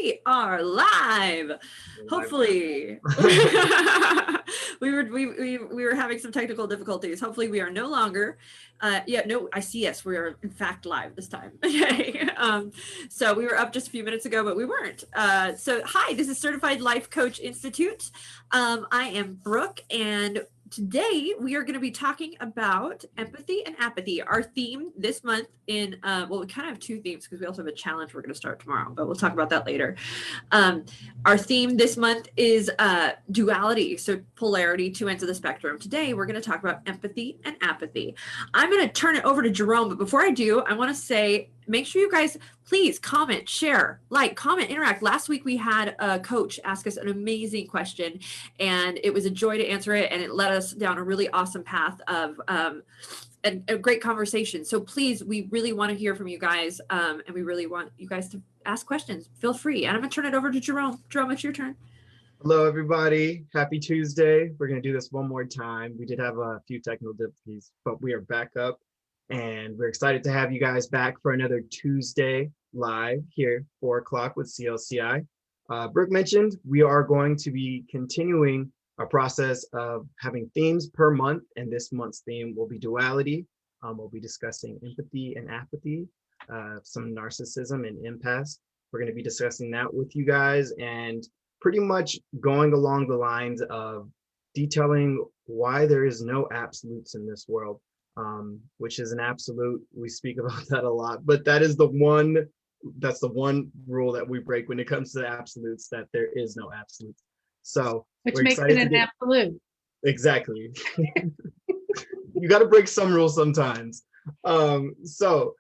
We are live. Hopefully. we were having some technical difficulties. Hopefully we are no longer I see us. We are in fact live this time. Okay. So we were up just a few minutes ago, but we weren't. So hi, this is Certified Life Coach Institute. I am Brooke, and today we are going to be talking about empathy and apathy. Our theme this month in, well, we kind of have two themes because we also have a challenge we're going to start tomorrow, but we'll talk about that later. Our theme this month is duality, so polarity, two ends of the spectrum. Today we're going to talk about empathy and apathy. I'm going to turn it over to Jerome, but before I do, I want to say, make sure you guys please comment, share, like, comment, interact. Last week we had a coach ask us an amazing question, and it was a joy to answer it, and it led us down a really awesome path of a great conversation. So please, we really want to hear from you guys, and we really want you guys to ask questions. Feel free. And I'm going to turn it over to Jerome. Jerome, it's your turn. Hello, everybody. Happy Tuesday. We're going to do this one more time. We did have a few technical difficulties, but we are back up. And we're excited to have you guys back for another Tuesday live here, 4 o'clock with CLCI. Brooke mentioned we are going to be continuing our process of having themes per month, and this month's theme will be duality. We'll be discussing empathy and apathy, some narcissism and impasse. We're going to be discussing that with you guys and pretty much going along the lines of detailing why there is no absolutes in this world. Which is an absolute. We speak about that a lot, but that's the one rule that we break when it comes to the absolutes, that there is no absolutes. So which makes it an absolute. Exactly. You got to break some rules sometimes. So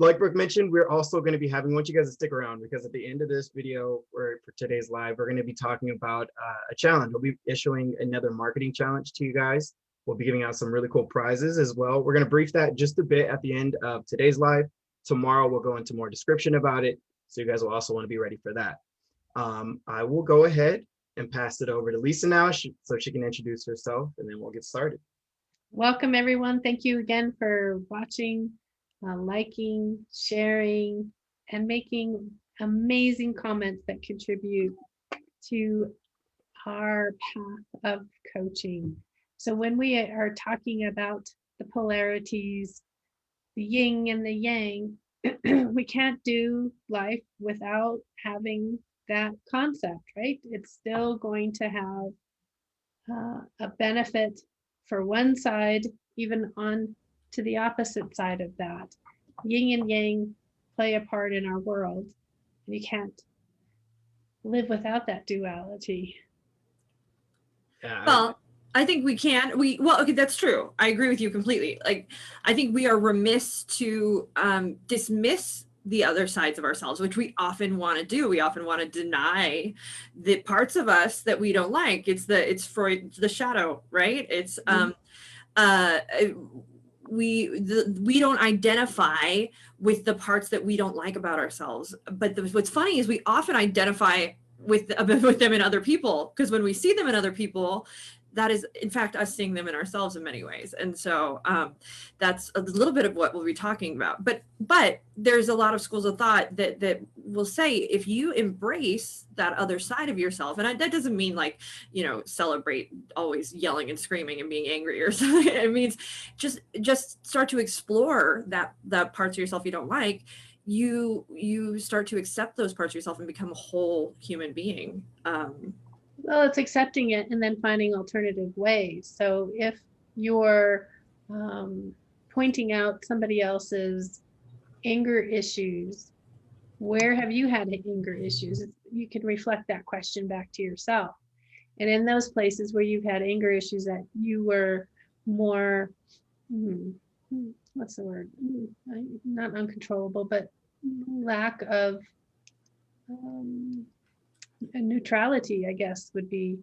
like Brooke mentioned, we're also going to be having, I want you guys to stick around, because at the end of this video, or for today's live, we're going to be talking about a challenge. We'll be issuing another marketing challenge to you guys. We'll be giving out some really cool prizes as well. We're going to brief that just a bit at the end of today's live. Tomorrow, we'll go into more description about it, so you guys will also want to be ready for that. I will go ahead and pass it over to Lisa now, so she can introduce herself, and then we'll get started. Welcome, everyone. Thank you again for watching, liking, sharing, and making amazing comments that contribute to our path of coaching. So when we are talking about the polarities, the yin and the yang, we can't do life without having that concept, right? It's still going to have a benefit for one side, even on to the opposite side of that. Yin and yang play a part in our world. You can't live without that duality. Yeah. Well, I think we can. Well, okay, that's true. I agree with you completely. Like, I think we are remiss to dismiss the other sides of ourselves, which we often want to do. We often want to deny the parts of us that we don't like. It's Freud, the shadow, right? It's we don't identify with the parts that we don't like about ourselves. But what's funny is we often identify with them in other people, because when we see them in other people, that is, in fact, us seeing them in ourselves in many ways. And so that's a little bit of what we'll be talking about. But there's a lot of schools of thought that will say, if you embrace that other side of yourself, and that doesn't mean like, celebrate always yelling and screaming and being angry or something. It means just start to explore that parts of yourself you don't like. You start to accept those parts of yourself and become a whole human being. Well, it's accepting it and then finding alternative ways. So if you're pointing out somebody else's anger issues, where have you had anger issues? You can reflect that question back to yourself. And in those places where you've had anger issues that you were more, what's the word? Not uncontrollable, but lack of neutrality, I guess, would be,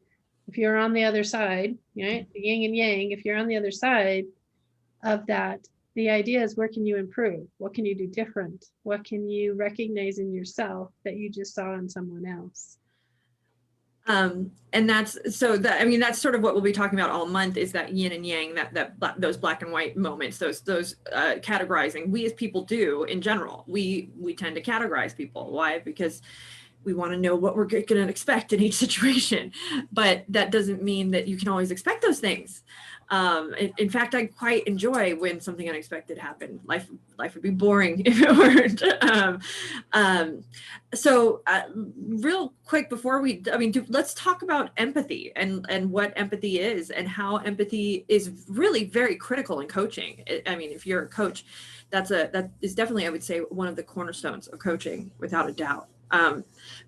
if you're on the other side, right? The yin and yang, if you're on the other side of that, the idea is, where can you improve? What can you do different? What can you recognize in yourself that you just saw in someone else? And that's sort of what we'll be talking about all month, is that yin and yang, those black and white moments, those categorizing. We as people do in general, we tend to categorize people. Why? Because we want to know what we're going to expect in each situation, but that doesn't mean that you can always expect those things. In fact, I quite enjoy when something unexpected happened. Life would be boring if it weren't. So real quick before let's talk about empathy and what empathy is and how empathy is really very critical in coaching. I mean, if you're a coach, that is definitely, I would say, one of the cornerstones of coaching, without a doubt.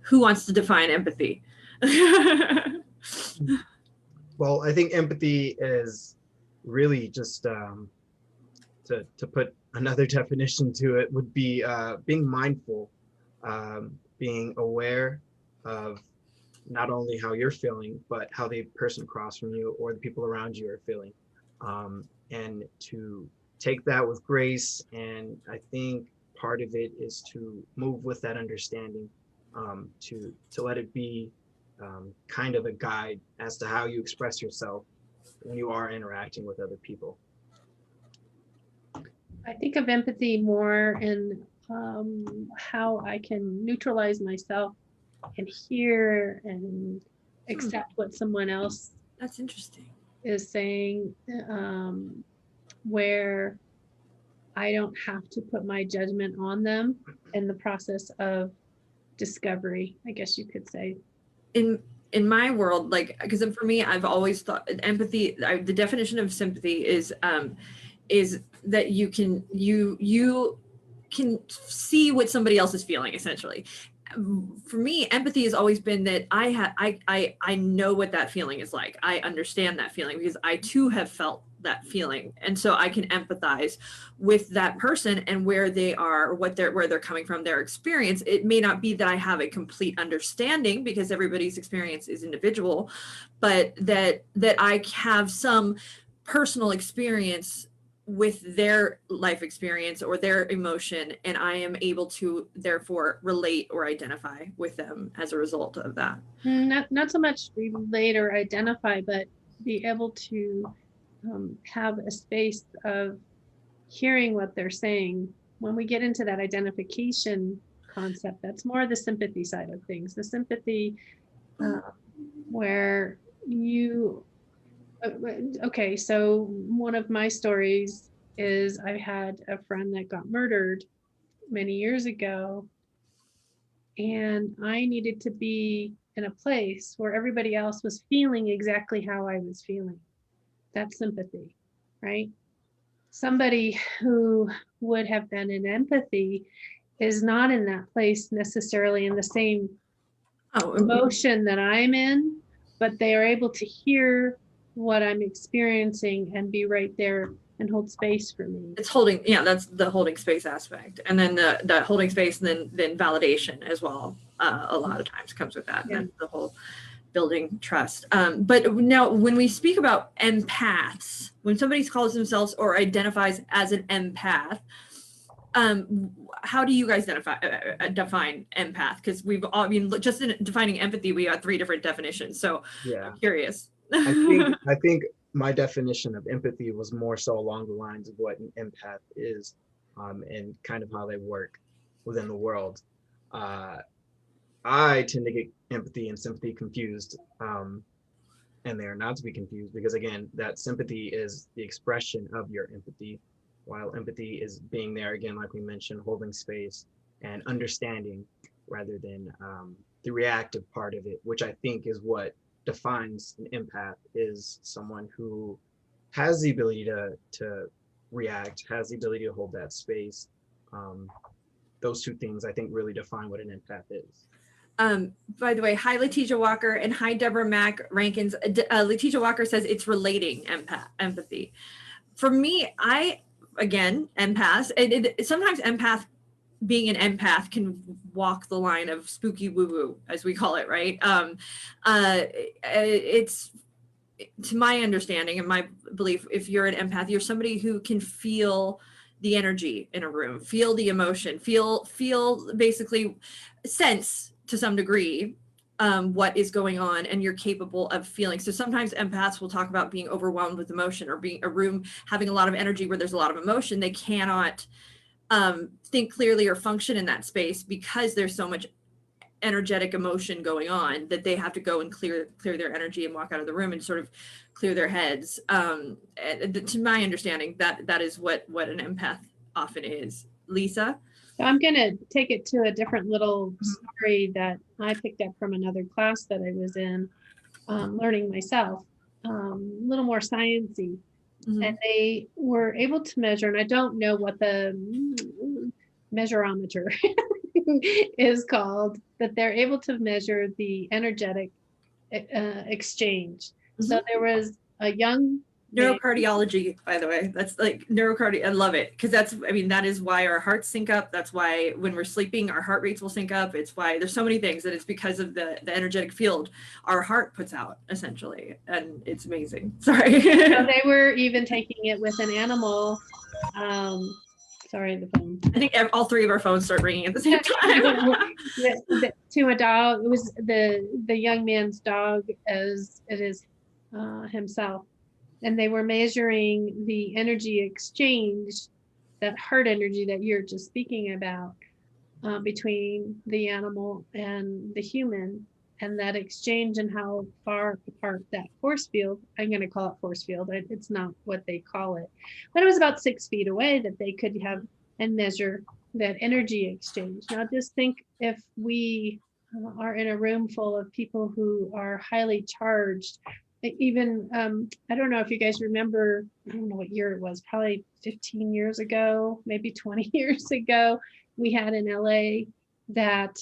Who wants to define empathy? Well, I think empathy is really just to put another definition to it would be being mindful, being aware of not only how you're feeling, but how the person across from you or the people around you are feeling, and to take that with grace. And I think part of it is to move with that understanding, to let it be kind of a guide as to how you express yourself when you are interacting with other people. I think of empathy more in how I can neutralize myself and hear and accept what someone else That's interesting. is saying, where I don't have to put my judgment on them in the process of discovery, I guess you could say. In my world, like, because for me, I've always thought empathy, the definition of sympathy is that you can see what somebody else is feeling, essentially. For me, empathy has always been that I know what that feeling is like. I understand that feeling because I too have felt that feeling, and so I can empathize with that person and where they are, or where they're coming from, their experience. It may not be that I have a complete understanding because everybody's experience is individual, but that I have some personal experience with their life experience or their emotion, and I am able to therefore relate or identify with them as a result of that. Not so much relate or identify, but be able to have a space of hearing what they're saying. When we get into that identification concept, that's more the sympathy side of things. The sympathy where you okay, so one of my stories is I had a friend that got murdered many years ago, and I needed to be in a place where everybody else was feeling exactly how I was feeling. That's sympathy, right? Somebody who would have been in empathy is not in that place necessarily in the same emotion that I'm in, but they are able to hear what I'm experiencing and be right there and hold space for me. It's holding, yeah, that's the holding space aspect. And then the holding space and then validation as well. A lot of times comes with that. Yeah. And the whole building trust. But now when we speak about empaths, when somebody calls themselves or identifies as an empath, how do you guys define empath? Because we've all, I mean, just in defining empathy, we got 3 different definitions. So yeah, I'm curious. I think my definition of empathy was more so along the lines of what an empath is, and kind of how they work within the world. I tend to get empathy and sympathy confused, and they're not to be confused, because again, that sympathy is the expression of your empathy, while empathy is being there, again, like we mentioned, holding space and understanding rather than the reactive part of it, which I think is what defines an empath, is someone who has the ability to react, has the ability to hold that space. Those 2 things I think really define what an empath is. By the way, hi Letitia Walker and hi Deborah Mack Rankins. Letitia Walker says it's relating empathy. For me, again, empaths, sometimes being an empath can walk the line of spooky woo-woo, as we call it, right? It's, to my understanding and my belief, if you're an empath, you're somebody who can feel the energy in a room, feel the emotion, feel basically sense to some degree what is going on, and you're capable of feeling. So sometimes empaths will talk about being overwhelmed with emotion, or being a room having a lot of energy where there's a lot of emotion. They cannot think clearly or function in that space because there's so much energetic emotion going on that they have to go and clear their energy and walk out of the room and sort of clear their heads. And to my understanding, that is what an empath often is. Lisa? So I'm going to take it to a different little story that I picked up from another class that I was in, learning myself, a little more sciencey. And they were able to measure, and I don't know what the measurometer is called, but they're able to measure the energetic exchange. So there was a young neurocardiology, by the way, that's like neurocardi. I love it because that is why our hearts sync up. That's why when we're sleeping, our heart rates will sync up. It's why there's so many things that it's because of the energetic field our heart puts out, essentially, and it's amazing. Sorry. So they were even taking it with an animal. Sorry, the phone. I think all three of our phones start ringing at the same time. To a dog. It was the young man's dog as it is himself. And they were measuring the energy exchange, that heart energy that you're just speaking about, between the animal and the human, and that exchange and how far apart that force field, I'm going to call it force field, it's not what they call it, but it was about 6 feet away that they could have and measure that energy exchange. Now just think if we are in a room full of people who are highly charged, even I don't know if you guys remember, I don't know what year it was, probably 15 years ago, maybe 20 years ago, we had in LA that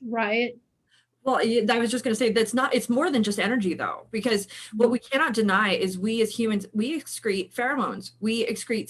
riot. Well, I was just going to say it's more than just energy though, because what we cannot deny is we as humans, we excrete pheromones, we excrete,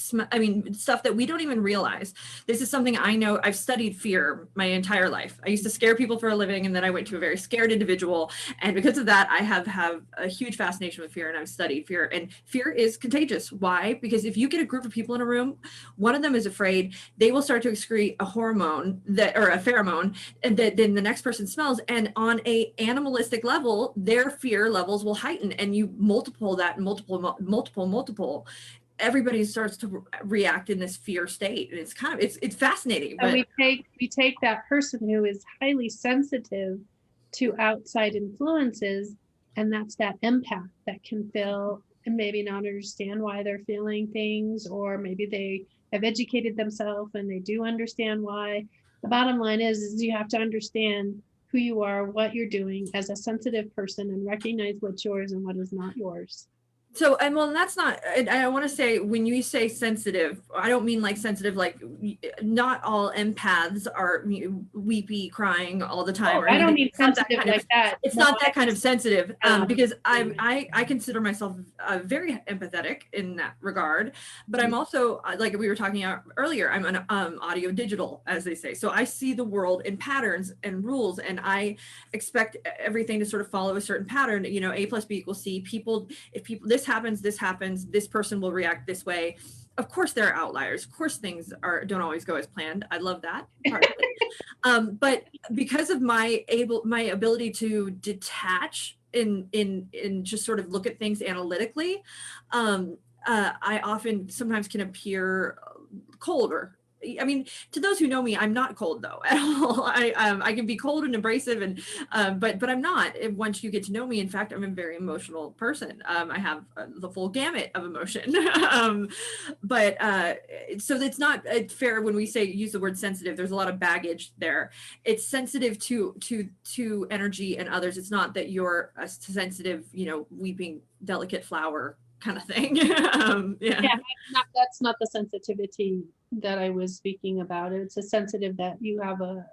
stuff that we don't even realize. This is something I know. I've studied fear my entire life. I used to scare people for a living, and then I went to a very scared individual. And because of that, I have a huge fascination with fear, and I've studied fear, and fear is contagious. Why? Because if you get a group of people in a room, one of them is afraid, they will start to excrete a hormone or a pheromone, and then the next person smells, and on a animalistic level, their fear levels will heighten, and you multiple that, multiple. Everybody starts to react in this fear state, and it's fascinating. And we take that person who is highly sensitive to outside influences, and that's that empath that can feel and maybe not understand why they're feeling things, or maybe they have educated themselves and they do understand why. The bottom line is you have to understand who you are, what you're doing as a sensitive person, and recognize what's yours and what is not yours. So, and well, that's not, I want to say, when you say sensitive, I don't mean like sensitive, like not all empaths are weepy crying all the time. I don't mean sensitive like that. It's not that kind of sensitive, because I consider myself very empathetic in that regard, but I'm also, like we were talking about earlier, I'm an audio digital, as they say. So I see the world in patterns and rules, and I expect everything to sort of follow a certain pattern. A plus B equals C. If this happens, this person will react this way. Of course there are outliers. Of course things don't always go as planned. I love that part of it. But because of my ability to detach and just sort of look at things analytically, I often sometimes can appear colder. I mean, to those who know me, I'm not cold though at all. I can be cold and abrasive, and but I'm not. Once you get to know me, in fact, I'm a very emotional person. I have the full gamut of emotion. So it's not fair when we use the word sensitive. There's a lot of baggage there. It's sensitive to energy and others. It's not that you're a sensitive, weeping, delicate flower kind of thing. That's not the sensitivity that I was speaking about. It's a sensitive that you have I'm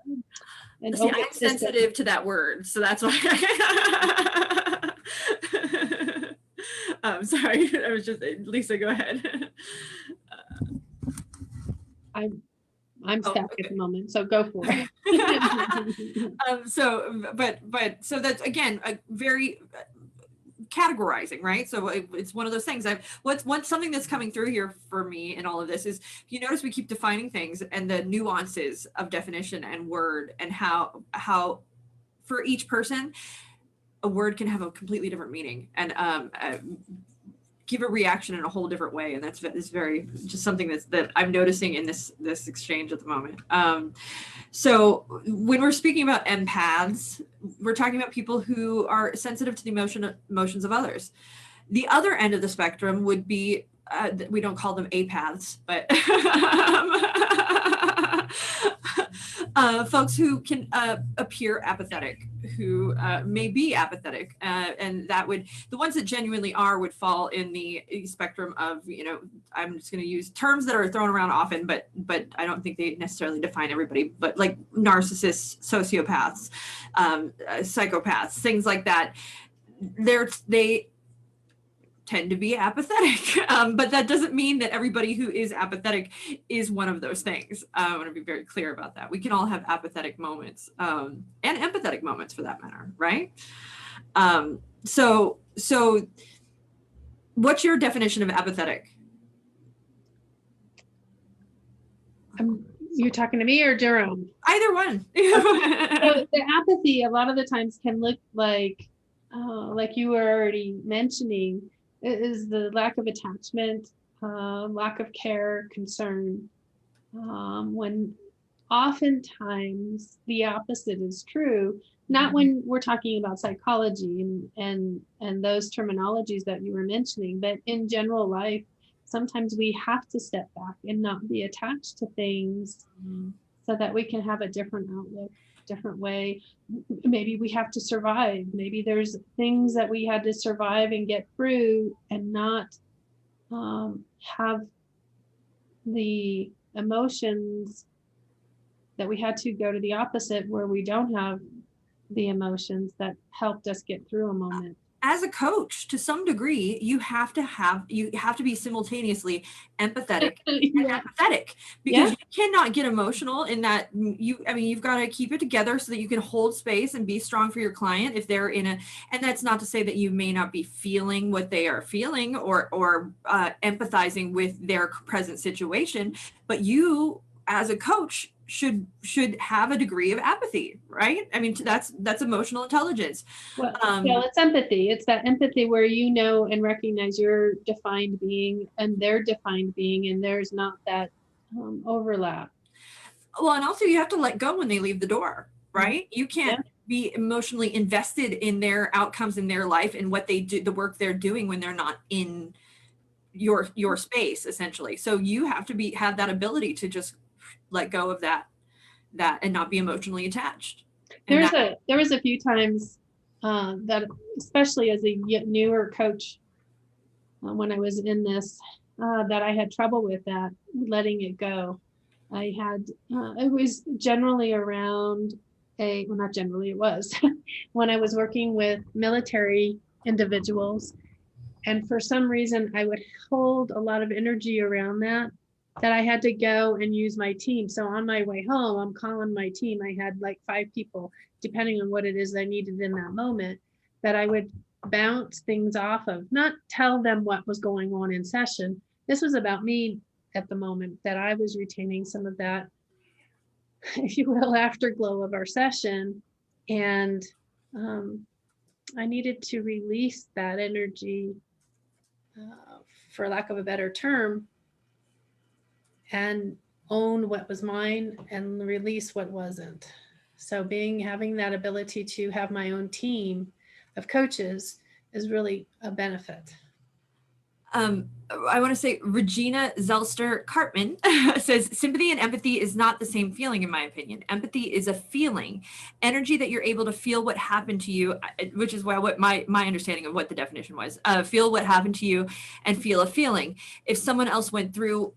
sensitive to that word, so that's why. Sorry, I was just, Lisa, go ahead. I'm stuck at the moment, so go for it. So that's again a very categorizing, right? So it's one of those things. What's something that's coming through here for me in all of this is, you notice we keep defining things and the nuances of definition and word, and how for each person a word can have a completely different meaning. And give a reaction in a whole different way. And that's very just something that I'm noticing in this exchange at the moment. So when we're speaking about empaths, we're talking about people who are sensitive to the emotions of others. The other end of the spectrum would be, we don't call them apaths, but folks who can appear apathetic, who may be apathetic, and that would, the ones that genuinely are would fall in the spectrum of, you know, I'm just going to use terms that are thrown around often, but I don't think they necessarily define everybody, but like narcissists, sociopaths, psychopaths, things like that. They tend to be apathetic, but that doesn't mean that everybody who is apathetic is one of those things. I want to be very clear about that. We can all have apathetic moments, and empathetic moments for that matter, right? So what's your definition of apathetic? You're talking to me or Jerome? Either one. So the apathy a lot of the times can look like you were already mentioning, is the lack of attachment, lack of care, concern, when oftentimes the opposite is true, not when we're talking about psychology and those terminologies that you were mentioning, but in general life, sometimes we have to step back and not be attached to things so that we can have a different outlook, different way. Maybe we have to survive. Maybe there's things that we had to survive and get through and not have the emotions that we had to go to the opposite, where we don't have the emotions that helped us get through a moment. As a coach, to some degree, you have to be simultaneously empathetic and apathetic, because you cannot get emotional in that. You've got to keep it together so that you can hold space and be strong for your client if they're in a, and that's not to say that you may not be feeling what they are feeling or empathizing with their present situation, but you as a coach should have a degree of apathy, right? I mean, that's emotional intelligence. Well, it's empathy. It's that empathy where you know and recognize your defined being and their defined being, and there's not that overlap. Well, and also you have to let go when they leave the door, right? You can't be emotionally invested in their outcomes in their life and what they do, the work they're doing when they're not in your space, essentially. So you have to have that ability to just let go of that and not be emotionally attached. There was a few times that, especially as a newer coach, when I was in this, that I had trouble with that, letting it go. I had, it was generally around not generally, it was when I was working with military individuals. And for some reason, I would hold a lot of energy around that I had to go and use my team. So on my way home, I'm calling my team. I had like 5 people, depending on what it is I needed in that moment, that I would bounce things off of, not tell them what was going on in session. This was about me at the moment, that I was retaining some of that, if you will, afterglow of our session. And I needed to release that energy, for lack of a better term, and own what was mine and release what wasn't. So having that ability to have my own team of coaches is really a benefit. I want to say Regina Zelster-Cartman says, sympathy and empathy is not the same feeling, in my opinion. Empathy is a feeling, energy that you're able to feel what happened to you, which is what my understanding of what the definition was. Feel what happened to you and feel a feeling. If someone else went through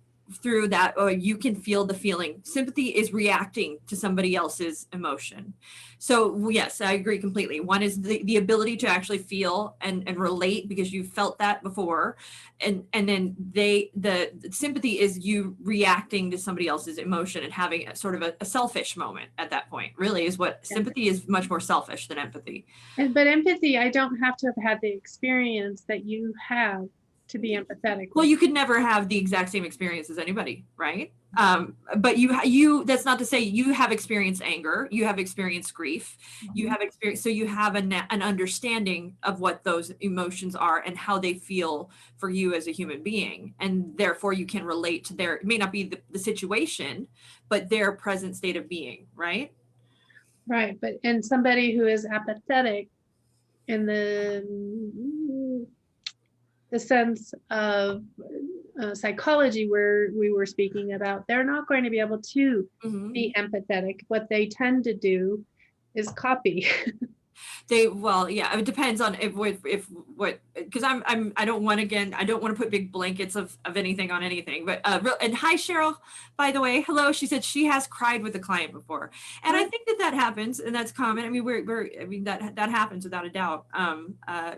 that, or you can feel the feeling. Sympathy is reacting to somebody else's emotion. So yes, I agree completely. One is the ability to actually feel and relate because you felt that before. And then the sympathy is you reacting to somebody else's emotion and having a sort of a selfish moment at that point, really is what sympathy is, much more selfish than empathy. But empathy, I don't have to have had the experience that you have to be empathetic. Well, you could never have the exact same experience as anybody, right? But you that's not to say you have experienced anger, you have experienced grief, you have experienced, so you have an understanding of what those emotions are and how they feel for you as a human being. And therefore you can relate to it may not be the situation, but their present state of being, right? Right, but and somebody who is apathetic in the sense of psychology where we were speaking about, they're not going to be able to be empathetic. What they tend to do is copy. Yeah, it depends on if what, because I don't want to put big blankets of anything on anything, but and hi Cheryl, by the way, hello. She said she has cried with a client before, and I think that happens, and that's common. I mean, that happens without a doubt.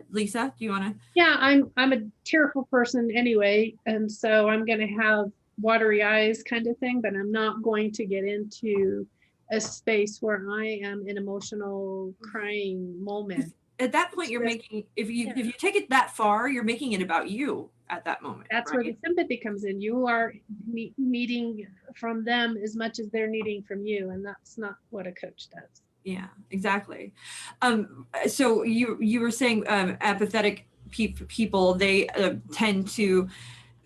Lisa, do you want to? Yeah, I'm a tearful person anyway, and so I'm going to have watery eyes kind of thing, but I'm not going to get into a space where I am in emotional crying moment. At that point, you're making, if you take it that far, you're making it about you at that moment. That's right? where the sympathy comes in. You are needing from them as much as they're needing from you, and that's not what a coach does. Yeah, exactly. So you were saying apathetic people, they tend to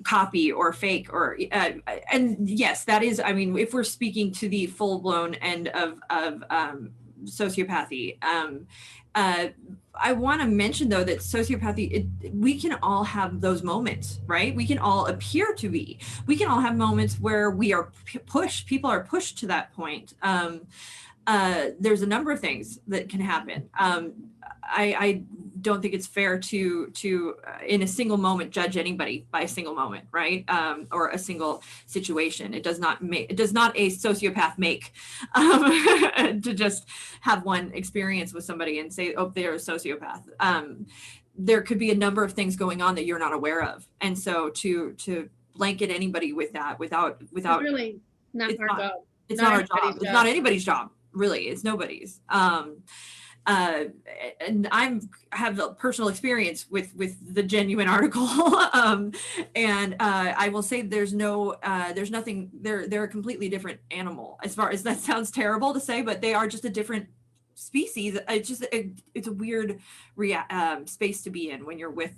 copy or fake or and yes, that is, I mean, if we're speaking to the full-blown end of sociopathy, I want to mention though that sociopathy, we can all have those moments, right? We can all appear to be, we can all have moments where we are pushed, people are pushed to that point. There's a number of things that can happen. I don't think it's fair to in a single moment judge anybody by a single moment, right? Or a single situation. It does not a sociopath make to just have one experience with somebody and say, oh, they're a sociopath. There could be a number of things going on that you're not aware of, and so to blanket anybody with that without It's really not our job. It's not our job. It's not anybody's job. Really, it's nobody's. And I have a personal experience with the genuine article, and I will say there's nothing. They're a completely different animal. As far as that sounds terrible to say, but they are just a different species. It's a weird space to be in when you're with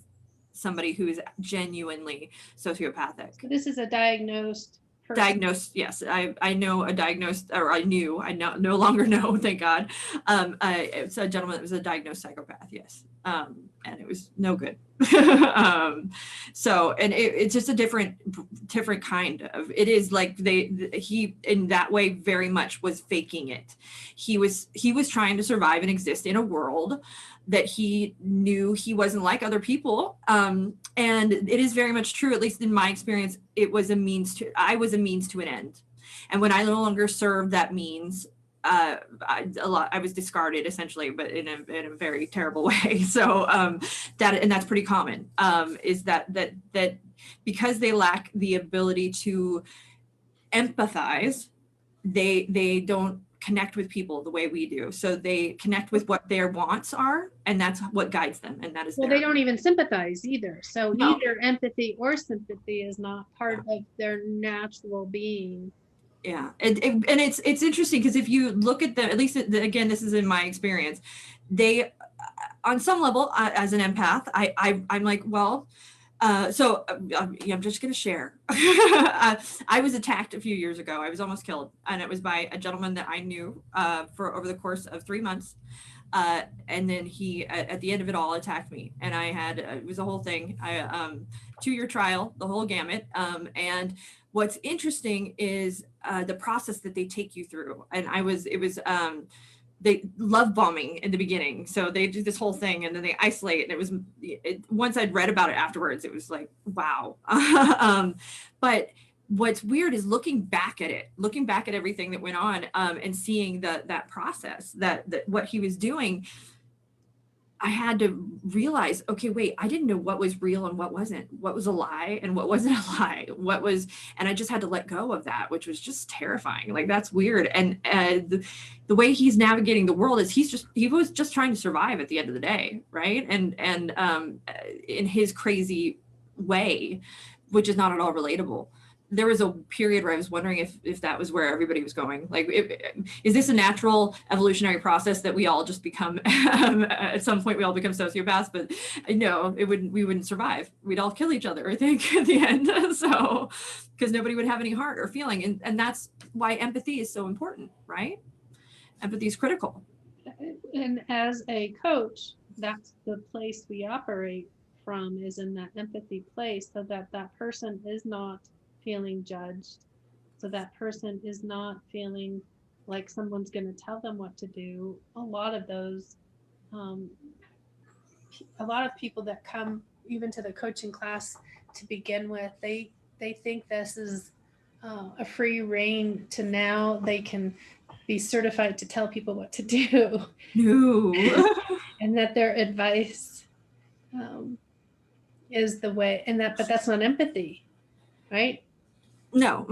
somebody who is genuinely sociopathic. So this is a diagnosed person. Diagnosed, yes. I know a diagnosed, or I no longer know, thank God. It's a gentleman that was a diagnosed psychopath, yes. And it was no good. So, and it's just a different kind of, it is like he in that way very much was faking it. He was trying to survive and exist in a world that he knew he wasn't like other people. And it is very much true, at least in my experience, I was a means to an end. And when I no longer served that means, I was discarded essentially, but in a very terrible way. So that's pretty common, is that because they lack the ability to empathize, they don't connect with people the way we do. So they connect with what their wants are, and that's what guides them. And that is they don't even sympathize either. So No. Neither empathy or sympathy is not part of their natural being. Yeah, and it's interesting because if you look at them, at least again, this is in my experience, they, on some level, as an empath, I'm like, well. I'm just going to share. I was attacked a few years ago. I was almost killed, and it was by a gentleman that I knew for over the course of 3 months. And then he, at the end of it all, attacked me, and I had it was a whole thing. 2-year trial, the whole gamut. And what's interesting is the process that they take you through. And they love bombing in the beginning. So they do this whole thing and then they isolate. And once I'd read about it afterwards, it was like, wow. But what's weird is looking back at everything that went on, and seeing that process, that what he was doing, I had to realize, okay, wait, I didn't know what was real and what wasn't, what was a lie and what wasn't a lie, and I just had to let go of that, which was just terrifying. Like, that's weird. And the way he's navigating the world is he was just trying to survive at the end of the day. Right. And in his crazy way, which is not at all relatable. There was a period where I was wondering if that was where everybody was going. Like, is this a natural evolutionary process that we all just become, at some point we all become sociopaths, but no, we wouldn't survive. We'd all kill each other, I think, at the end. So, because nobody would have any heart or feeling. And that's why empathy is so important, right? Empathy is critical. And as a coach, that's the place we operate from, is in that empathy place, so that that person is not feeling judged, so that person is not feeling like someone's going to tell them what to do. A lot of those, a lot of people that come even to the coaching class to begin with, they think this is a free reign to now they can be certified to tell people what to do. No. And that their advice is the way, and that, but that's not empathy, right? No,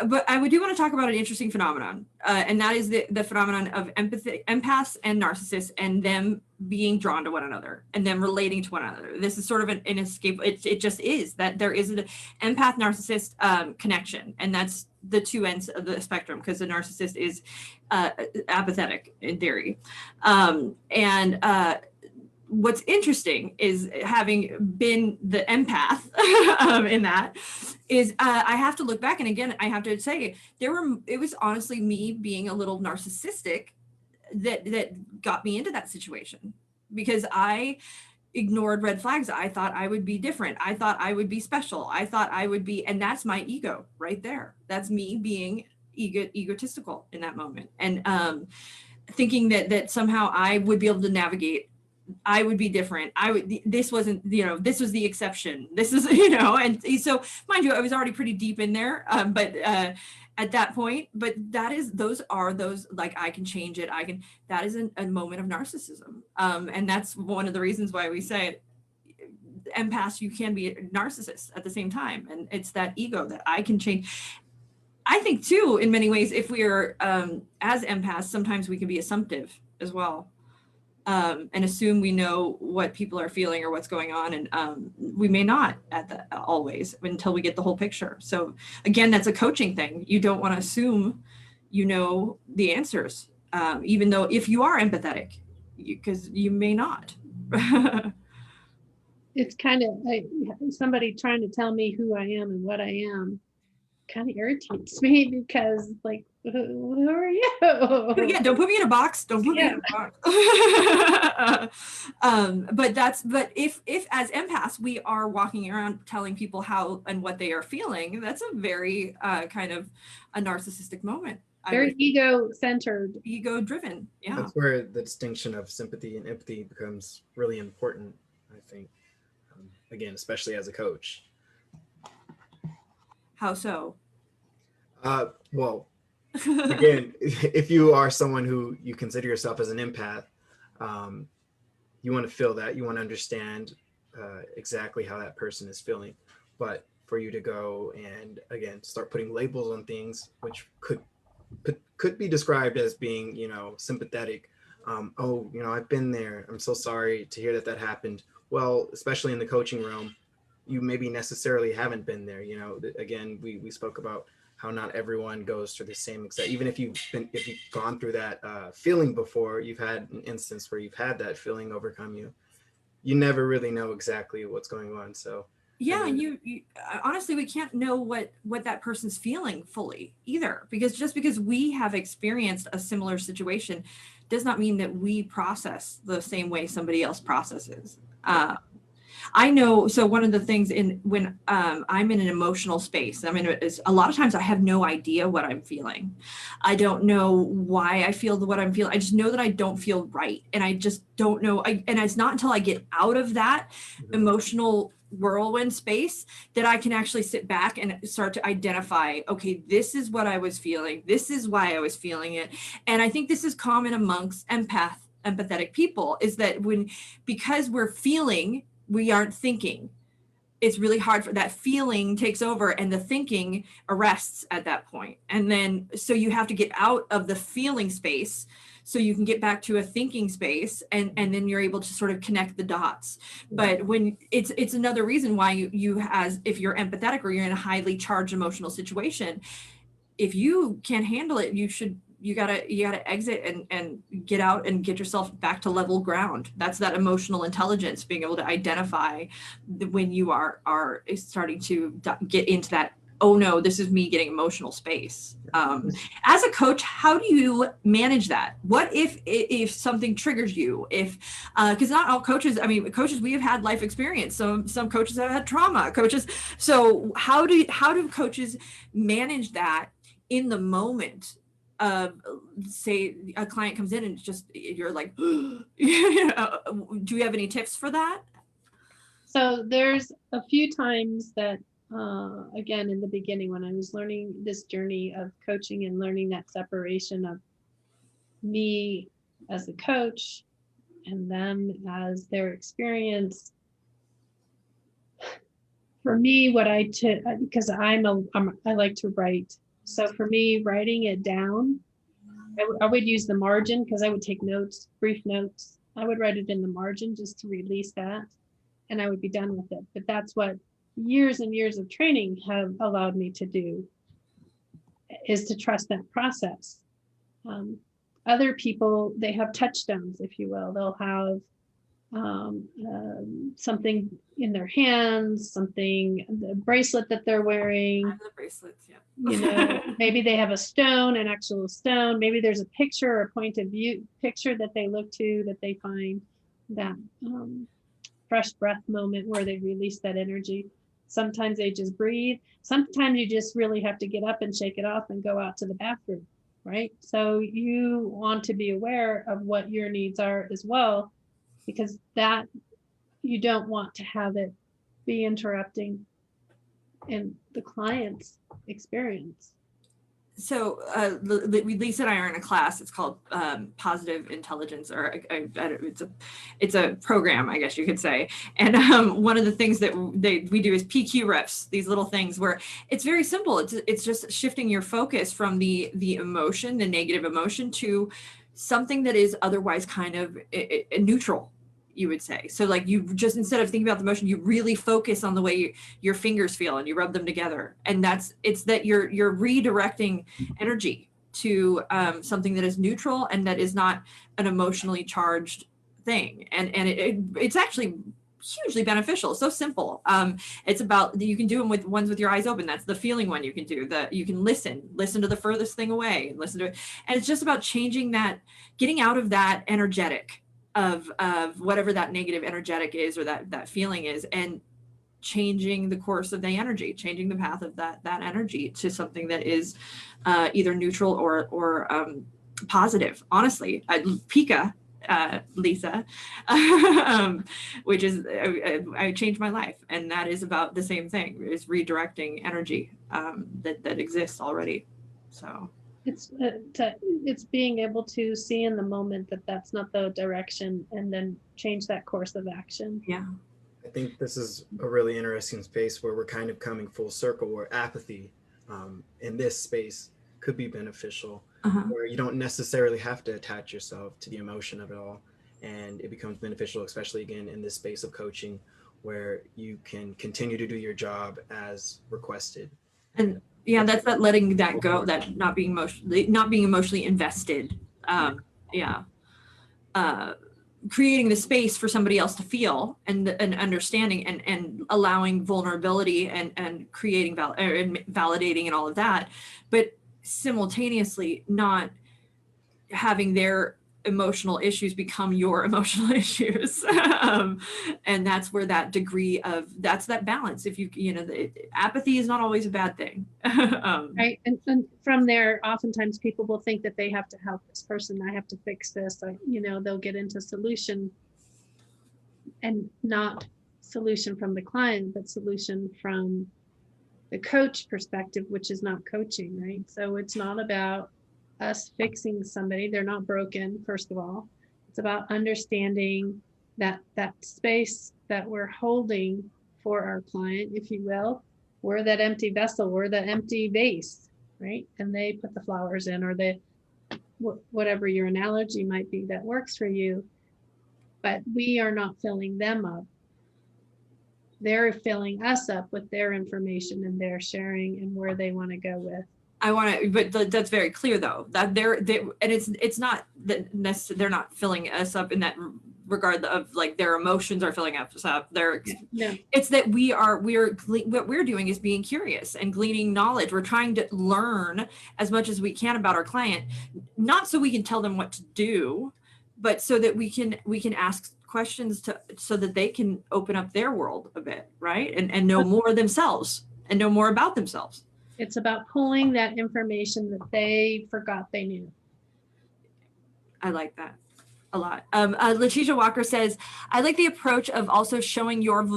but I do want to talk about an interesting phenomenon, and that is the phenomenon of empathy, empaths and narcissists, and them being drawn to one another and them relating to one another. This is sort of an escape. It just is that there is an empath narcissist connection, and that's the two ends of the spectrum, because the narcissist is apathetic in theory, and what's interesting is, having been the empath in that, is I have to look back, and again, I have to say, it was honestly me being a little narcissistic that got me into that situation, because I ignored red flags. I thought I would be different. I thought I would be special. I thought I would be, and that's my ego right there. That's me being egotistical in that moment, and thinking that somehow I would be able to navigate. I would be different. This wasn't, this was the exception. This is, and so mind you, I was already pretty deep in there, but at that point, but those are like, I can change it. That is a moment of narcissism. And that's one of the reasons why we say empaths, you can be a narcissist at the same time. And it's that ego that I can change. I think too, in many ways, if we are, as empaths, sometimes we can be assumptive as well. And assume we know what people are feeling or what's going on, and we may not always, until we get the whole picture. So again, that's a coaching thing. You don't want to assume you know the answers, even though if you are empathetic, because you may not. It's kind of like somebody trying to tell me who I am and what I am. Kind of irritates me, because like, who are you? Yeah, don't put me in a box. Don't put me in a box. But if as empaths we are walking around telling people how and what they are feeling, that's a very kind of a narcissistic moment. Very ego-centered, ego-driven. Yeah, that's where the distinction of sympathy and empathy becomes really important, I think. Again, especially as a coach. How so? Well, again, if you are someone who you consider yourself as an empath, you want to feel that, you want to understand exactly how that person is feeling. But for you to go and, again, start putting labels on things, which could be described as being, sympathetic. Oh, I've been there. I'm so sorry to hear that happened. Well, especially in the coaching realm, you maybe necessarily haven't been there. Again, we spoke about how not everyone goes through the same exact, even if you've gone through that feeling before, you've had an instance where you've had that feeling overcome you never really know exactly what's going on. So yeah, and you honestly, we can't know what that person's feeling fully either, because just because we have experienced a similar situation does not mean that we process the same way somebody else processes. I know, so one of the things when I'm in an emotional space, a lot of times I have no idea what I'm feeling. I don't know why I feel what I'm feeling. I just know that I don't feel right. And I just don't know. And it's not until I get out of that emotional whirlwind space that I can actually sit back and start to identify, okay, this is what I was feeling. This is why I was feeling it. And I think this is common amongst empathetic people, is that because we're feeling, we aren't thinking. It's really hard for that feeling takes over and the thinking arrests at that point. And then, so you have to get out of the feeling space so you can get back to a thinking space, and then you're able to sort of connect the dots. But when it's another reason why you as if you're empathetic or you're in a highly charged emotional situation, if you can't handle it, you gotta exit and get out and get yourself back to level ground. That's that emotional intelligence, being able to identify when you are starting to get into that, oh no, this is me getting emotional space. As a coach, how do you manage that? What if something triggers you? If because not all coaches, I mean, coaches, we have had life experience. Some coaches have had trauma. Coaches, so how do coaches manage that in the moment of, say, a client comes in and just you're like, do you have any tips for that? So there's a few times that, again, in the beginning, when I was learning this journey of coaching and learning that separation of me as a coach and them as their experience, for me, what because I like to write. So for me, writing it down, I would use the margin, because I would take notes, brief notes. I would write it in the margin just to release that, and I would be done with it. But that's what years and years of training have allowed me to do, is to trust that process. Other people, they have touchstones, if you will. They'll have something in their hands, the bracelet that they're wearing. I have the bracelets, yeah. Maybe they have a stone, an actual stone. Maybe there's a picture or a point of view picture that they look to, that they find that fresh breath moment where they release that energy. Sometimes they just breathe. Sometimes you just really have to get up and shake it off and go out to the bathroom, right? So you want to be aware of what your needs are as well, because that you don't want to have it be interrupting in the client's experience. So Lisa and I are in a class. It's called Positive Intelligence, or it's a program, I guess you could say. And one of the things that we do is PQ reps, these little things where it's very simple. It's just shifting your focus from the emotion, the negative emotion, to something that is otherwise kind of neutral, you would say. So like, you just, instead of thinking about the emotion, you really focus on the way your fingers feel and you rub them together. And it's that you're redirecting energy to something that is neutral and that is not an emotionally charged thing. And it's actually hugely beneficial. So simple. It's about, you can do them with ones with your eyes open. That's the feeling one you can do. You can listen to the furthest thing away and listen to it. And it's just about changing that, getting out of that energetic of whatever that negative energetic is, or that feeling is, and changing the course of the energy, changing the path of that energy to something that is either neutral or positive. Honestly, Pika, Lisa, which is I changed my life, and that is about the same thing, is redirecting energy that exists already. So it's being able to see in the moment that that's not the direction, and then change that course of action. Yeah. I think this is a really interesting space where we're kind of coming full circle, where apathy in this space could be beneficial, where you don't necessarily have to attach yourself to the emotion of it all. And it becomes beneficial, especially again in this space of coaching, where you can continue to do your job as requested. And yeah, that's that letting that go, that not being emotionally invested. Creating the space for somebody else to feel and understanding and allowing vulnerability and creating and validating and all of that, but simultaneously not having their emotional issues become your emotional issues. And that's where that degree of, that's that balance. If apathy is not always a bad thing. Right. And from there, oftentimes people will think that they have to help this person. I have to fix this. They'll get into solution, and not solution from the client, but solution from the coach perspective, which is not coaching, right? So it's not about us fixing somebody. They're not broken, first of all. It's about understanding that space that we're holding for our client, if you will. We're that empty vessel, we're the empty vase, right? And they put the flowers in, or the whatever your analogy might be that works for you, but we are not filling them up. They're filling us up with their information and their sharing and where they want to go with. I want to, but that's very clear though, that and it's not that necessarily they're not filling us up in that regard of like their emotions are filling us up. No. It's that what we're doing is being curious and gleaning knowledge. We're trying to learn as much as we can about our client, not so we can tell them what to do, but so that we can ask questions so that they can open up their world a bit, right? And know more themselves and know more about themselves. It's about pulling that information that they forgot they knew. I like that a lot. Letitia Walker says, I like the approach of also showing your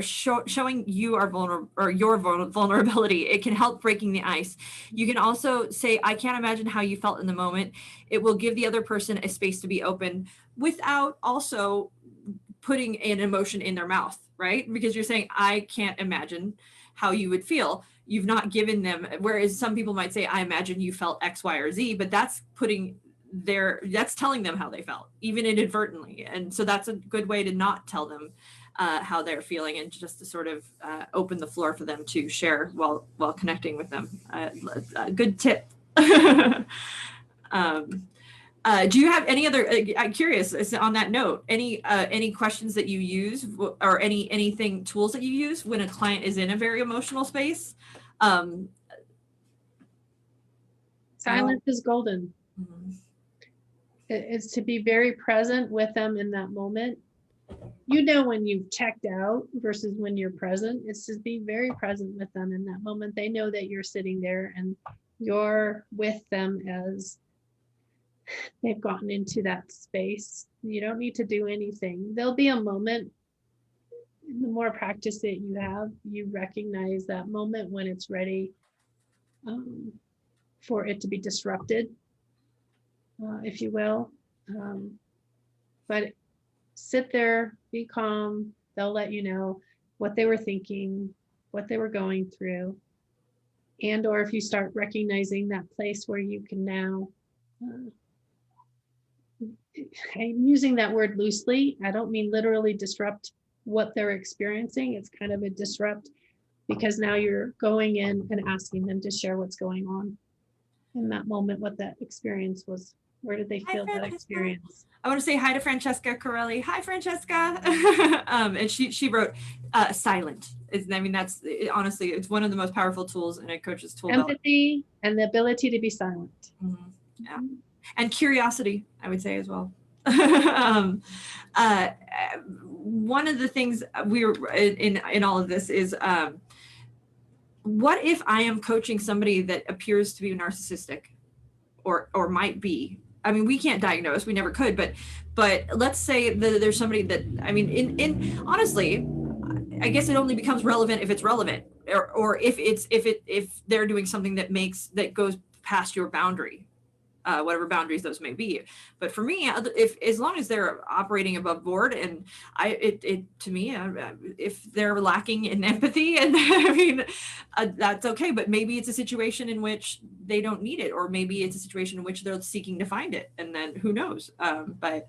showing you are vulnerable or your vulnerability. It can help breaking the ice. You can also say, I can't imagine how you felt in the moment. It will give the other person a space to be open without also putting an emotion in their mouth, right? Because you're saying, I can't imagine how you would feel. You've not given them, whereas some people might say, I imagine you felt X, Y, or Z, but that's that's telling them how they felt, even inadvertently. And so that's a good way to not tell them how they're feeling and just to sort of open the floor for them to share while connecting with them. Good tip. Do you have any other, I'm curious on that note, any questions that you use or anything, tools that you use when a client is in a very emotional space? Silence is golden. Mm-hmm. It's to be very present with them in that moment. You know when you've checked out versus when you're present. It's to be very present with them in that moment. They know that you're sitting there and you're with them as they've gotten into that space. You don't need to do anything. There'll be a moment, the more practice that you have, you recognize that moment when it's ready for it to be disrupted, if you will. But sit there, be calm. They'll let you know what they were thinking, what they were going through. And or if you start recognizing that place where you can now, I'm using that word loosely. I don't mean literally disrupt what they're experiencing. It's kind of a disrupt because now you're going in and asking them to share what's going on in that moment, what that experience was. Where did they feel that experience? I want to say hi to Francesca Corelli. Hi, Francesca. And she wrote silent. I mean, that's honestly, it's one of the most powerful tools in a coach's tool belt. Empathy and the ability to be silent. Mm-hmm. Yeah. And curiosity, I would say as well. One of the things we were in all of this is, what if I am coaching somebody that appears to be narcissistic or might be? I mean, we can't diagnose, we never could, but let's say that there's somebody that, I mean, in honestly, I guess it only becomes relevant if it's relevant, or if they're doing something that goes past your boundary, whatever boundaries those may be. But for me, as long as they're operating above board, and to me, if they're lacking in empathy, and I mean, that's okay. But maybe it's a situation in which they don't need it, or maybe it's a situation in which they're seeking to find it, and then who knows? But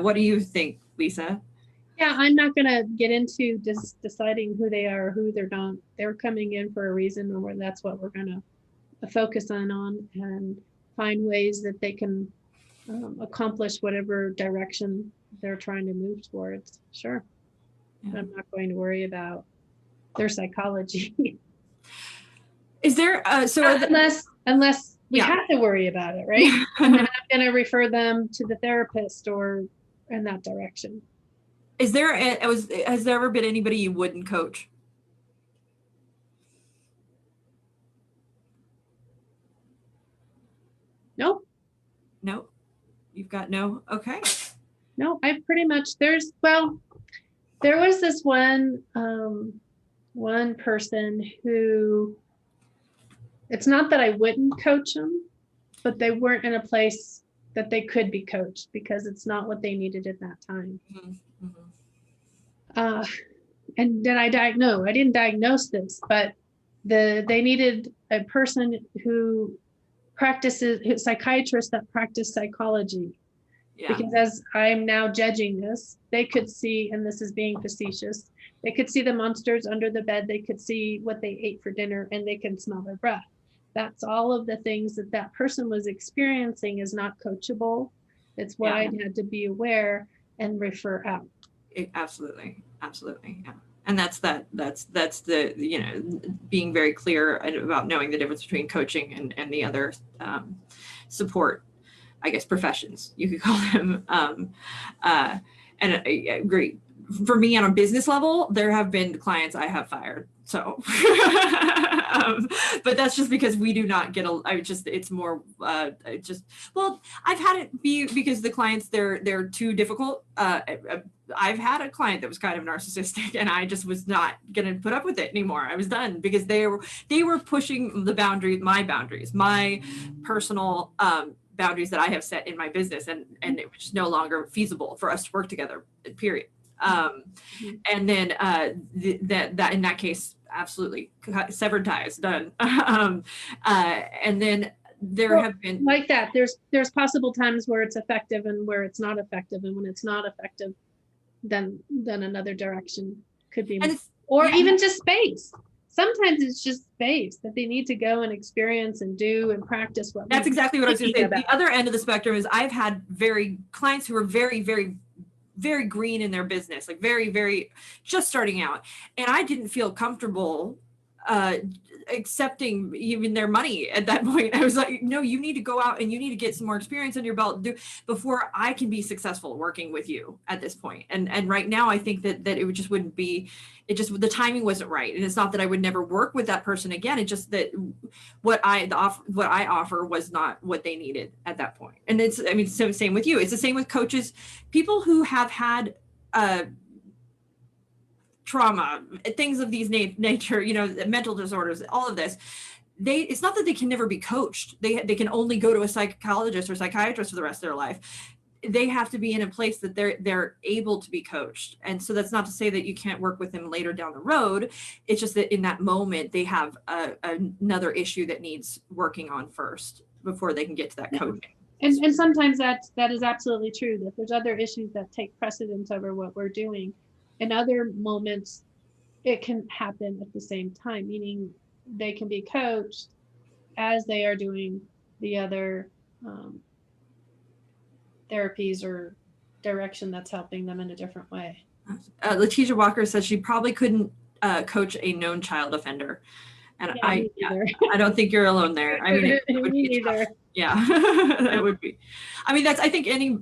what do you think, Lisa? Yeah, I'm not going to get into just deciding who they are, who they're not. They're coming in for a reason, or that's what we're going to focus on and find ways that they can accomplish whatever direction they're trying to move towards. Sure. Yeah. I'm not going to worry about their psychology. Is there unless we have to worry about it, right? And then I'm going to refer them to the therapist or in that direction. Has there ever been anybody you wouldn't coach? Nope. Nope. You've got no. Okay. No, I pretty much there was this one person who, it's not that I wouldn't coach them, but they weren't in a place that they could be coached because it's not what they needed at that time. Mm-hmm. And then I didn't diagnose this, but they needed a person who psychiatrists that practice psychology. Yeah. Because as I'm now judging this, they could see, and this is being facetious, they could see the monsters under the bed, they could see what they ate for dinner, and they can smell their breath. That's all of the things that that person was experiencing is not coachable. It's what I had to be aware and refer out. Absolutely. Yeah. And that's the, you know, being very clear about knowing the difference between coaching and the other support, I guess, professions, you could call them. And I agree. For me on a business level, there have been clients I have fired. So, but that's just because we do not get it's more, well, I've had it be because the clients, they're too difficult. I've had a client that was kind of narcissistic and I just was not going to put up with it anymore. I was done because they were pushing my boundaries, my personal, boundaries that I have set in my business, and it was just no longer feasible for us to work together, period. And then that in that case, absolutely severed ties, done. And then there have been like that. There's possible times where it's effective and where it's not effective, and when it's not effective, then another direction could be, or even just space. Sometimes it's just space that they need to go and experience and do and practice what. That's exactly what I was going to say. The other end of the spectrum is I've had clients who are very, very, very green in their business, like very, very just starting out. And I didn't feel comfortable accepting even their money at that point. I was like, no, you need to go out and you need to get some more experience under your belt before I can be successful working with you at this point. And right now I think that it just wouldn't be, the timing wasn't right. And it's not that I would never work with that person again. It's just that what I offer was not what they needed at that point. And so same with you. It's the same with coaches, people who have had trauma, things of these nature, you know, mental disorders, all of this. It's not that they can never be coached. They can only go to a psychologist or psychiatrist for the rest of their life. They have to be in a place that they're able to be coached. And so that's not to say that you can't work with them later down the road. It's just that in that moment, they have another issue that needs working on first before they can get to that coaching. And sometimes that is absolutely true, that there's other issues that take precedence over what we're doing. In other moments, it can happen at the same time, meaning they can be coached as they are doing the other therapies or direction that's helping them in a different way. Letitia Walker says she probably couldn't coach a known child offender. And I don't think you're alone there. I mean, it would be tough. Yeah, it would be. I mean, I think any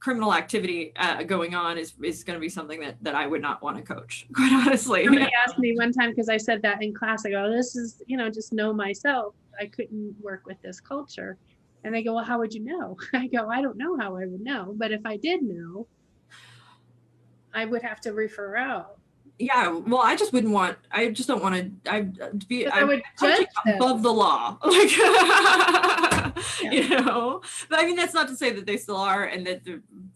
criminal activity going on is going to be something that I would not want to coach, quite honestly. Somebody asked me one time, because I said that in class, I go, this is, just know myself. I couldn't work with this culture. And they go, well, how would you know? I go, I don't know how I would know. But if I did know, I would have to refer out. Yeah, well, I just don't want to. I would judge above the law, like, But I mean, that's not to say that they still are, and that.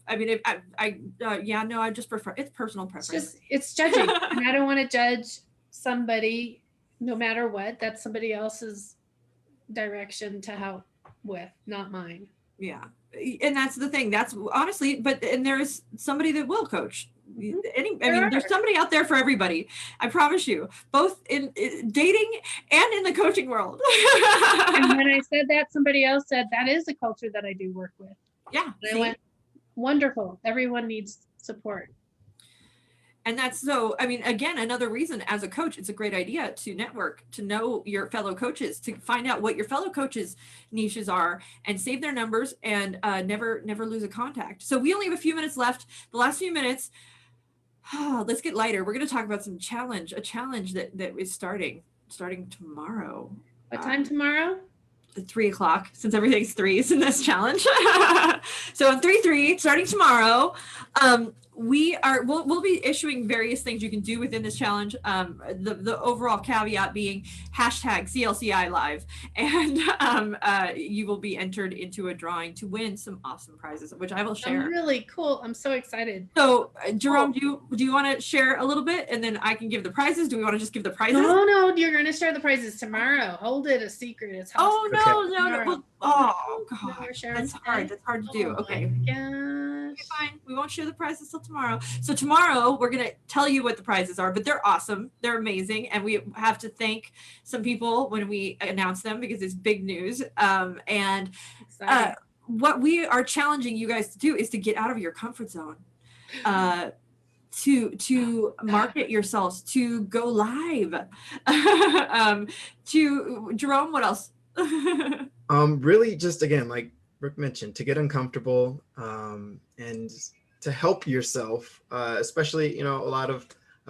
I just prefer. It's personal preference. It's judging, and I don't want to judge somebody, no matter what. That's somebody else's direction to help with, not mine. Yeah, and that's the thing. That's honestly, and there is somebody that will coach. There's somebody out there for everybody. I promise you, both in dating and in the coaching world. And when I said that, somebody else said that is a culture that I do work with. Yeah. And I went, wonderful. Everyone needs support. And that's so, again, another reason as a coach, it's a great idea to network, to know your fellow coaches, to find out what your fellow coaches' niches are and save their numbers and never lose a contact. So we only have a few minutes left. The last few minutes, let's get lighter. We're going to talk about a challenge that is starting tomorrow. What time tomorrow? At 3:00, since everything's threes in this challenge. So on 3/3, starting tomorrow, we'll be issuing various things you can do within this challenge. The overall caveat being hashtag CLCI live, and you will be entered into a drawing to win some awesome prizes, which I will share. Really cool. I'm so excited. So Jerome, do you want to share a little bit, and then I can give the prizes? Do we want to just give the prizes? No, you're going to share the prizes tomorrow. Hold it a secret. It's no. tomorrow. Oh No, god, we're sharing that's hard. today. That's hard to do. Oh Okay. my Okay, gosh. fine. We won't share the prizes till tomorrow. So tomorrow we're gonna tell you what the prizes are, but they're awesome. They're amazing, and we have to thank some people when we announce them because it's big news. Exciting. What we are challenging you guys to do is to get out of your comfort zone. To market yourselves, to go live. To Jerome, what else? Really just, again, like Brooke mentioned, to get uncomfortable, and to help yourself, especially, a lot of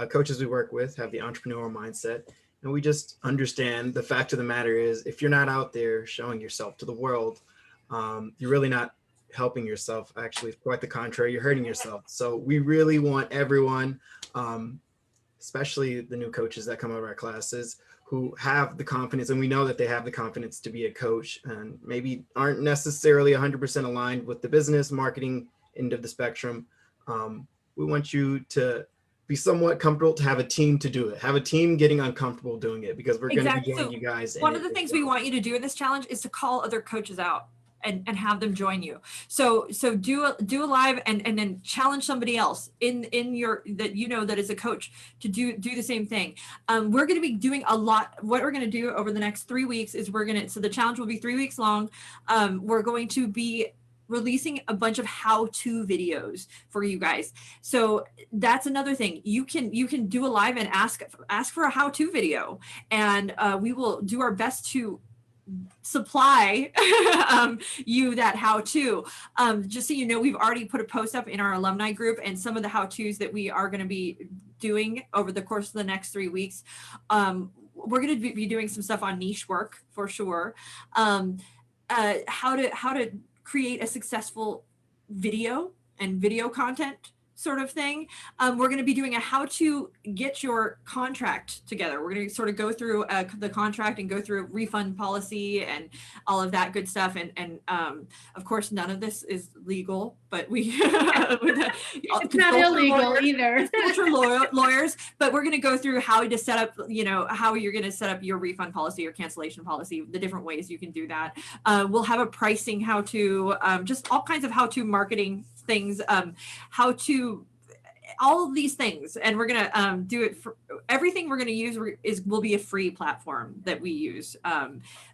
coaches we work with have the entrepreneurial mindset, and we just understand the fact of the matter is, if you're not out there showing yourself to the world, you're really not helping yourself. Actually, quite the contrary, you're hurting yourself. So we really want everyone, especially the new coaches that come out of our classes, who have the confidence, and we know that they have the confidence to be a coach, and maybe aren't necessarily 100% aligned with the business marketing end of the spectrum. We want you to be somewhat comfortable, to have a team to do it, have a team getting uncomfortable doing it, because we're going to be joining you guys. One of the things we want you to do in this challenge is to call other coaches out and have them join you. So do a live and then challenge somebody else in your, that that is a coach, to do the same thing. We're going to be doing a lot. What we're going to do over the next 3 weeks is so the challenge will be 3 weeks long. We're going to be releasing a bunch of how-to videos for you guys. So that's another thing. You can do a live and ask for a how-to video, and we will do our best to supply you that how-to. Just so you know, we've already put a post up in our alumni group, and some of the how-tos that we are going to be doing over the course of the next 3 weeks. We're going to be doing some stuff on niche work for sure. How to create a successful video and video content sort of thing. We're going to be doing a how to get your contract together. We're going to sort of go through the contract and go through refund policy and all of that good stuff. And of course, none of this is legal, but we it's not illegal either. lawyers, but we're going to go through how to set up, how you're going to set up your refund policy or cancellation policy, the different ways you can do that. We'll have a pricing how to, just all kinds of how to marketing things, how to, all of these things, and we're gonna do it for everything. We're gonna use will be a free platform that we use,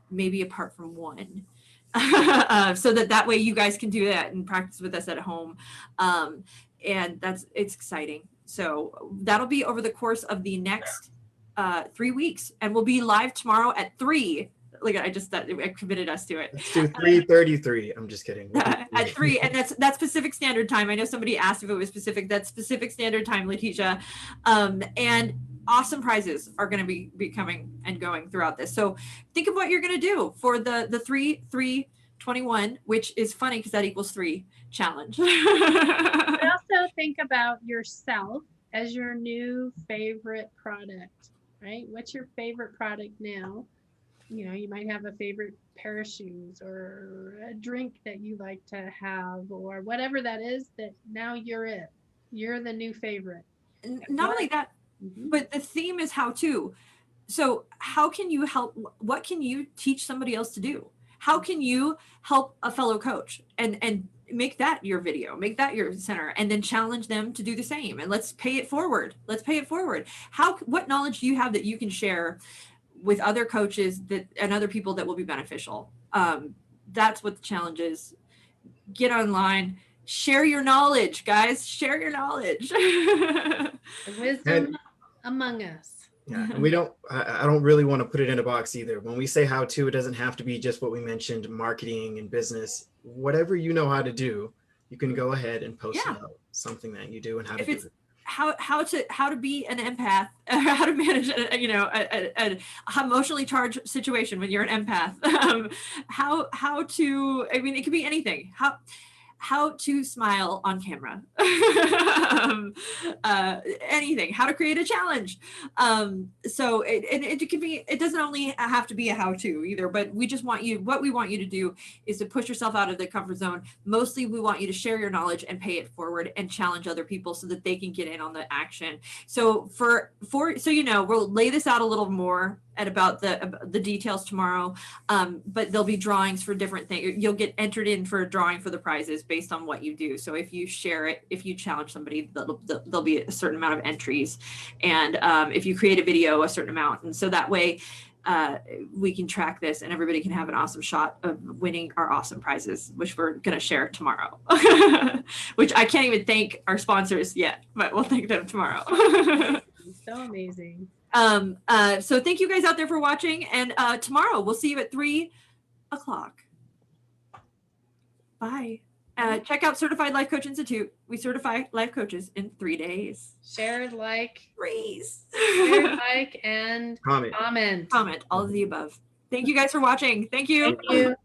maybe apart from one, so that way you guys can do that and practice with us at home, and it's exciting. So that'll be over the course of the next 3 weeks, and we'll be live tomorrow at 3. Like I committed us to it. Let's do 3:33. I'm just kidding. At 3, and that's Pacific Standard Time. I know somebody asked if it was Pacific. That's Pacific Standard Time, Letitia. And awesome prizes are going to be coming and going throughout this. So think of what you're going to do for the 3-3-21, which is funny because that equals 3 challenge. But also think about yourself as your new favorite product, right? What's your favorite product now? You might have a favorite pair of shoes or a drink that you like to have, or whatever that is, that now you're the new favorite. Not only that, but the theme is how to. So how can you help? What can you teach somebody else to do? How can you help a fellow coach and make that your video, make that your center, and then challenge them to do the same? And let's pay it forward. What knowledge do you have that you can share with other coaches and other people that will be beneficial? That's what the challenge is. Get online, share your knowledge, guys. Share your knowledge. The wisdom among us. Yeah, and I don't really want to put it in a box either. When we say how to, it doesn't have to be just what we mentioned, marketing and business. Whatever you know how to do, you can go ahead and post about something that you do and how to do it. How to be an empath, how to manage an emotionally charged situation when you're an empath. How to, I mean, it could be anything. how to smile on camera, anything, how to create a challenge. So it could be, it doesn't only have to be a how-to either, but we just want you, what we want you to do is to push yourself out of the comfort zone. Mostly we want you to share your knowledge and pay it forward and challenge other people so that they can get in on the action. So so you know, we'll lay this out a little more at about the details tomorrow, but there'll be drawings for different things. You'll get entered in for a drawing for the prizes based on what you do. So if you share it, if you challenge somebody, there'll be a certain amount of entries, and if you create a video, a certain amount. And so that way we can track this and everybody can have an awesome shot of winning our awesome prizes, which we're going to share tomorrow. Which I can't even thank our sponsors yet, but we'll thank them tomorrow. So amazing. So thank you guys out there for watching, and tomorrow we'll see you at 3 o'clock. Bye. Check out Certified Life Coach Institute. We certify life coaches in 3 days. Share, like, Raise. share, like, and Comment. comment. Comment, all of the above. Thank you guys for watching. Thank you. Thank you.